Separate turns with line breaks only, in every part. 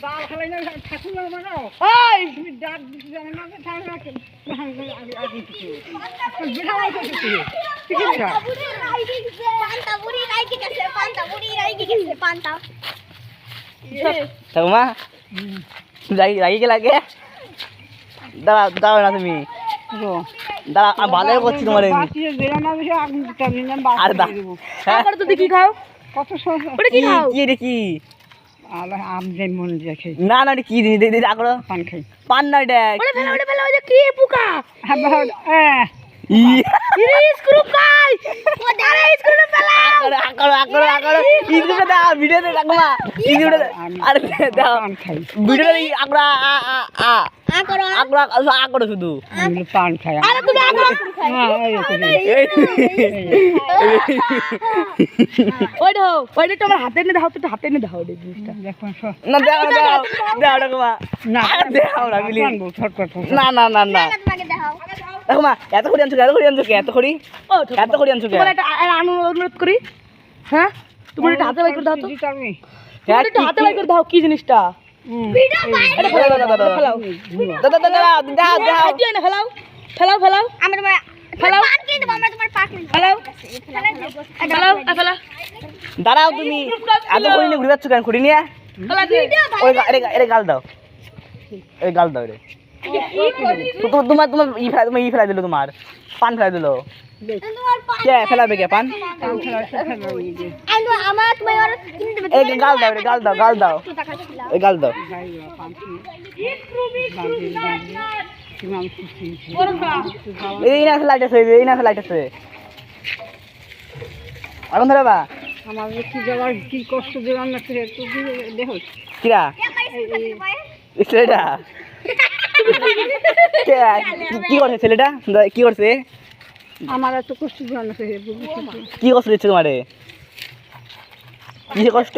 দাও খালাই না ঠাকুর মারাও
ওই
তুমি ডাক দিতে জানো না ঠাকুর রাখেন আগে কিছু বিড়াল করতে ঠিক আছে
ঠাকুমা রাগি কে লাগে দাঁড়া দাঁড়াও না তুমি দাঁড়া আমি ভালো করছি তোমার
বাঁচিয়ে দিলাম না বেশি আগুন দিতে আমি না
আর
বাঁচিয়ে দেবো
তারপরে তো দেখি খাও
কত সহজ
ওটা কি খাও
কি রে কি
আল্লাহ আমদের মনে দেখে
না না এটা কি জিনিস দেখি আগড়ো
পান খাই
পান না এটা
ওটা ফেলা ওই যে কি পোকা স্ক্রু খাই আরে স্ক্রু ফেলা
আগড়ো ইগুলো দাও ভিডিও দে ঠাকুমা ইগুলো আরে দাও
পান খাই
ভিডিও দে আগড়া আগড়ো শুধু
আমি পান খাই
আরে তুমি আগো ওইটা তো আমার হাতে এনে দাও তো হাতে এনে দাও ওই জিনিসটা
দেখো
না দাও দাও দাও ঠাকুমা
না
দাও না প্লিজ
ছটপট
না না না না ঠাকুমা এত করে আনছো এত করে
ও
এত করে আনছো
তোমার একটা অনুরোধ করি হ্যাঁ তোমার একটা হাতে বাই করে দাও তো
আমি
তোমার একটা হাতে বাই করে দাও কি জিনিসটা এটা ফেলাও ফেলাও
দাঁড়াও তুমি এত করে নিয়ে ঘুরে যাচ্ছ কেন খুঁড়ি নিয়ে ওই গাল দাও ওই গাল দাও রে তোমার তোমার ই ফেলাই দিল তোমার পান ফেলাই দিল কে ফেলাবে কে পান এই গাল দাও রে গাল দাও ওই গাল দাও এই না লাইট আছে এখন ধরে বা
আমার কি যাওয়ার কি কষ্ট দিলাম না দেখো
কিরা ছেলেটা কি করছে ছেলেটা কি করছে
আমার এত কষ্ট দিলাম না
কি কষ্ট দিচ্ছে তোমারে কিসে কষ্ট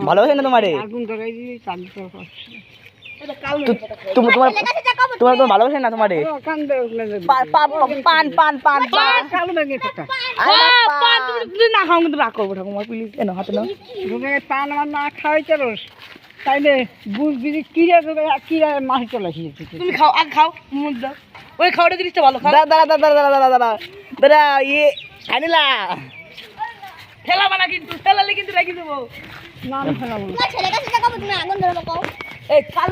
ভালোবাসে না তোমারে
আগুন ধরাই দিয়ে তারপর
তোমার তোমার ভালোবাসে না তোমারে পান পান পান পান
কালো ব্যাগে কথা
না খাও কিন্তু রাগ করবো ঠাকুমা প্লিজ এনো হাতে নাও
পান আমার না খাওয়াই চারস তাইলে বুঝবি কিরা কিরা মাছ চলে আসিয়েছে
তুমি খাও আগে খাও মুখ দাও ওই খাওয়াটা জিনিসটা ভালো খাও
দাদা ইয়ে খানিলা
ফেলাবা না কিন্তু ফেলালে কিন্তু রেখে দেবো
না আমি ফেলাবো
এই কাল